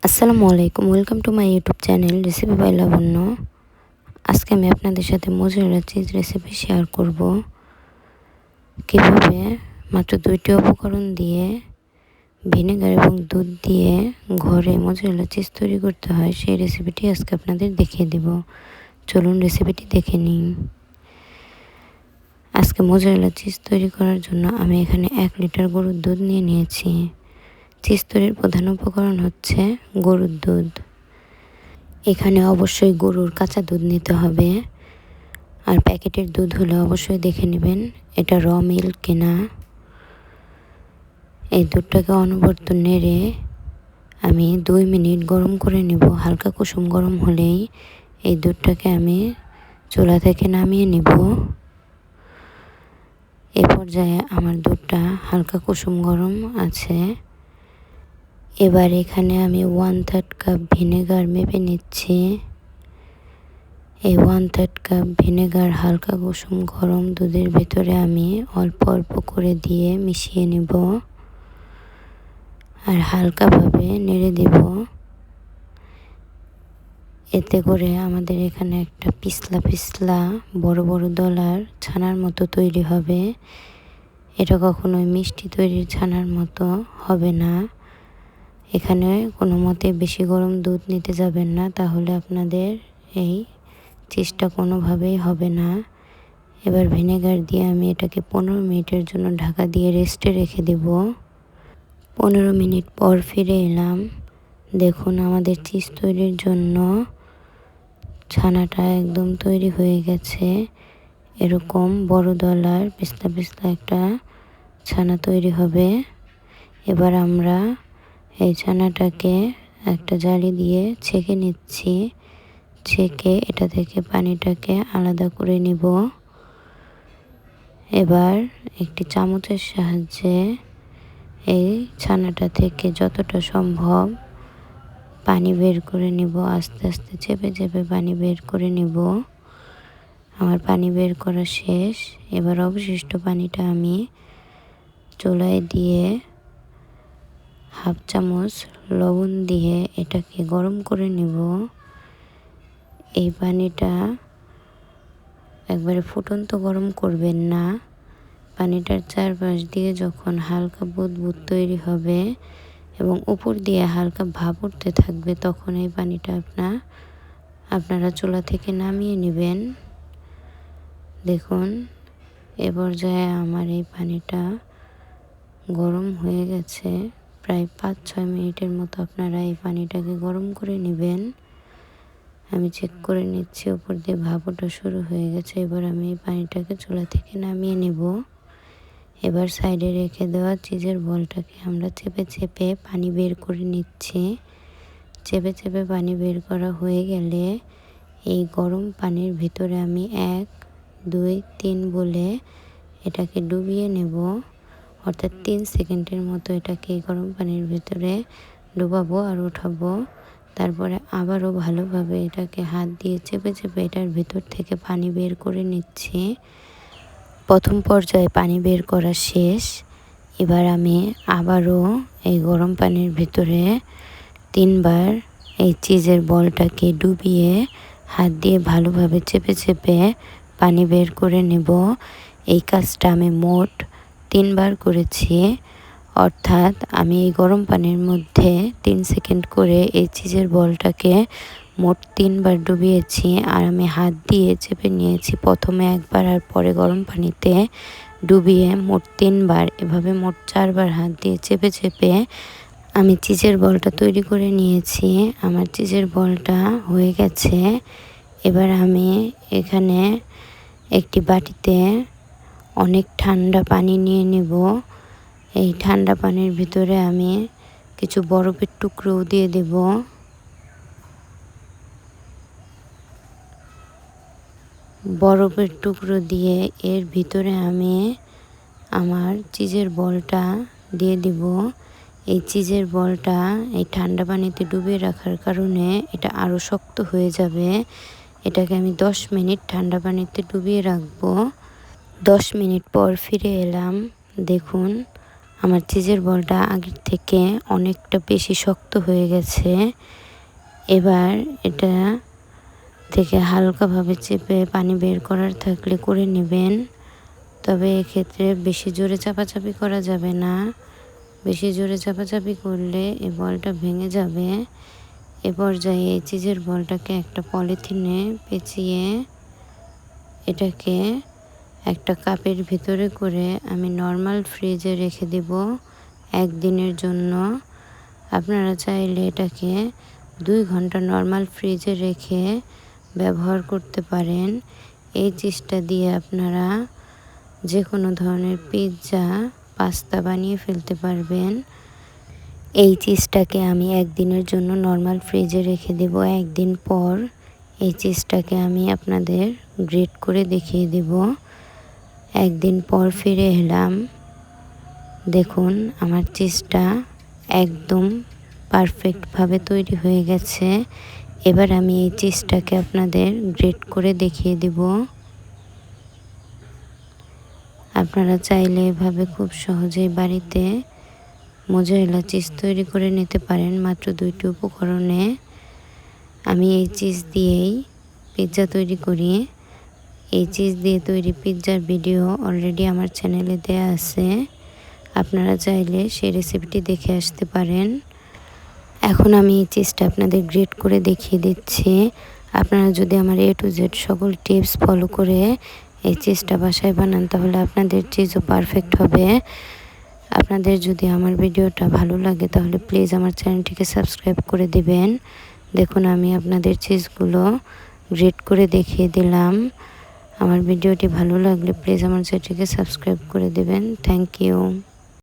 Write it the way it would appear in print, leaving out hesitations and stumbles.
আসসালামু আলাইকুম, welcome to my YouTube channel recipe by Labanya. আজকে আমি আপনাদের সাথে মোজারেলা চিজ রেসিপি শেয়ার করব। কীভাবে মাত্র 2টি উপকরণ দিয়ে ভিনেগার এবং দুধ দিয়ে ঘরে মোজারেলা চিজ তৈরি করতে হয়, সেই রেসিপিটি আজকে আপনাদের দেখিয়ে দেব। চলুন রেসিপিটি দেখে নিন। আজকে মোজারেলা চিজ তৈরি করার জন্য আমি এখানে 1 লিটার গরুর দুধ নিয়েছি। চিজ তৈরির প্রধান উপকরণ হচ্ছে গরুর দুধ। এখানে অবশ্যই গরুর কাঁচা দুধ নিতে হবে, আর প্যাকেটের দুধ হলে অবশ্যই দেখে নেবেন এটা র মিল্ক কিনা। এই দুধটাকে অনবরত নেড়ে আমি 2 মিনিট গরম করে নেব। হালকা কুসুম গরম হলেই এই দুধটাকে আমি চুলা থেকে নামিয়ে নেব। এ পর্যায়ে আমার দুধটা হালকা কুসুম গরম আছে। এবার এখানে আমি 1/3 কাপ ভিনেগার মেপে নিচ্ছি। এই 1/3 কাপ ভিনেগার হালকা কুসুম গরম দুধের ভিতরে আমি অল্প অল্প করে দিয়ে মিশিয়ে নেব আর হালকাভাবে নেড়ে দেব। এতে করে আমাদের এখানে একটা পিছলা পিছলা বড় বড় দলার ছানার মতো তৈরি হবে। এটা কখনোই মিষ্টি তৈরির ছানার মতো হবে না। এখানে কোনো মতে বেশি গরম দুধ নিতে যাবেন না, তাহলে আপনাদের এই চিজটা কোনোভাবেই হবে না। এবার ভিনেগার দিয়ে আমি এটাকে 15 মিনিটের জন্য ঢাকা দিয়ে রেস্টে রেখে দেব। 15 মিনিট পর ফিরে এলাম। দেখুন আমাদের চিজ তৈরির জন্য ছানাটা একদম তৈরি হয়ে গেছে। এরকম বড় দলার পিছলা পিছলা একটা ছানা তৈরি হবে। এবার আমরা এই ছানাটাকে একটা জালি দিয়ে ছেঁকে নিচ্ছি। ছেঁকে এটা থেকে পানিটাকে আলাদা করে নিব। এবার একটি চামচের সাহায্যে এই ছানাটা থেকে যতটা সম্ভব পানি বের করে নিব। আস্তে আস্তে চেপে চেপে পানি বের করে নিব। আমার পানি বের করা শেষ। এবার অবশিষ্ট পানিটা আমি চুলায় দিয়ে হাফ চামচ লবণ দিয়ে এটাকে গরম করে নেব। এই পানিটা একবারে ফুটন্ত গরম করবেন না। পানিটার চারপাশ দিয়ে যখন হালকা বুদবুদ তৈরি হবে এবং উপর দিয়ে হালকা ভাপ উঠতে থাকবে, তখন এই পানিটা আপনারা চুলা থেকে নামিয়ে নেবেন। দেখুন এ পর্যায়ে আমার এই পানিটা গরম হয়ে গেছে। প্রায় 5-6 মিনিটের মতো আপনারা এই পানিটাকে গরম করে নেবেন। আমি চেক করে নিচ্ছি উপর দিয়ে ভাপ ওঠা শুরু হয়ে গেছে। এবার আমি এই পানিটাকে চুলা থেকে নামিয়ে নেব। এবার সাইডে রেখে দেওয়া চিজের বলটাকে আমরা চেপে চেপে পানি বের করে নিচ্ছি। চেপে চেপে পানি বের করা হয়ে গেলে এই গরম পানির ভিতরে আমি 1, 2, 3 বলে এটাকে ডুবিয়ে নেব। অর্থাৎ 3 সেকেন্ডের মতো এটাকে গরম পানির ভিতরে ডুবাবো আর উঠাবো। তারপরে আবারও ভালোভাবে এটাকে হাত দিয়ে চেপে চেপে এটার ভিতর থেকে পানি বের করে নিচ্ছি। প্রথম পর্যায়ে পানি বের করা শেষ। এবার আমি আবারও এই গরম পানির ভিতরে 3 বার এই চিজের বলটাকে ডুবিয়ে হাত দিয়ে ভালোভাবে চেপে চেপে পানি বের করে নেব। এই কাজটা আমি মোট 3 বার করেছি। অর্থাৎ আমি এই গরম পানির মধ্যে 3 সেকেন্ড করে এই চিজের বলটাকে মোট 3 বার ডুবিয়েছি। আর আমি হাত দিয়ে চেপে নিয়েছি প্রথমে 1 বার আর পরে গরম পানিতে ডুবিয়ে মোট 3 বার। এভাবে মোট 4 বার হাত দিয়ে চেপে চেপে আমি চিজের বলটা তৈরি করে নিয়েছি। আমার চিজের বলটা হয়ে গেছে। এবার আমি এখানে একটি বাটিতে অনেক ঠান্ডা পানি নিয়ে নেব। এই ঠান্ডা পানির ভিতরে আমি কিছু বরফের টুকরোও দিয়ে দেব। বরফের টুকরো দিয়ে এর ভিতরে আমি আমার চিজের বলটা দিয়ে দিব। এই চিজের বলটা এই ঠান্ডা পানিতে ডুবিয়ে রাখার কারণে এটা আরও শক্ত হয়ে যাবে। এটাকে আমি 10 মিনিট ঠান্ডা পানিতে ডুবিয়ে রাখবো। 10 মিনিট পর ফিরে এলাম। দেখুন আমার চিজের বলটা আগের থেকে অনেকটা বেশি শক্ত হয়ে গেছে। এবার এটা থেকে হালকাভাবে চেপে পানি বের করার থাকলে করে নেবেন। তবে এক্ষেত্রে বেশি জোরে চাপাচাপি করা যাবে না। বেশি জোরে চাপাচাপি করলে এই বলটা ভেঙে যাবে। এ পর্যায়ে এই চিজের বলটাকে একটা পলিথিনে পেঁচিয়ে এটাকে একটা কাপের ভিতরে করে আমি নর্মাল ফ্রিজে রেখে দেব 1 দিনের জন্য। আপনারা চাইলে এটাকে 2 ঘন্টা নর্মাল ফ্রিজে রেখে ব্যবহার করতে পারেন। এই চিজটা দিয়ে আপনারা যে কোনো ধরনের পিৎজা, পাস্তা বানিয়ে ফেলতে পারবেন। এই চিজটাকে আমি 1 দিনের জন্য নর্মাল ফ্রিজে রেখে দেব। 1 দিন পর এই চিজটাকে আমি আপনাদের গ্রেট করে দেখিয়ে দেব। 1 দিন পর ফিরে এলাম। দেখুন আমার চিজটা একদম পারফেক্টভাবে তৈরি হয়ে গেছে। এবার আমি এই চিজটাকে আপনাদের গ্রেট করে দেখিয়ে দেব। আপনারা চাইলে এভাবে খুব সহজেই বাড়িতে মোজারেলা চিজ তৈরি করে নিতে পারেন মাত্র 2টি উপকরণে। আমি এই চিজ দিয়েই পিৎজা তৈরি করি। এই চিজ দিয়ে তৈরি পিৎজার ভিডিও অলরেডি আমার চ্যানেলে দেয়া আছে। আপনারা চাইলে সেই রেসিপিটি দেখে আসতে পারেন। এখন আমি এই চিজটা আপনাদের গ্রেট করে দেখিয়ে দিচ্ছি। আপনারা যদি আমার A to Z সকল টিপস ফলো করে এই চিজটা বাসায় বানান তাহলে আপনাদের চিজও পারফেক্ট হবে। আপনাদের যদি আমার ভিডিওটা ভালো লাগে তাহলে প্লিজ আমার চ্যানেলটিকে সাবস্ক্রাইব করে দিবেন। দেখুন আমি আপনাদের চিজগুলো গ্রেট করে দেখিয়ে দিলাম। আমার ভিডিওটি ভালো লাগলে প্লিজ আমার চ্যানেলটিকে সাবস্ক্রাইব করে দিবেন। Thank you.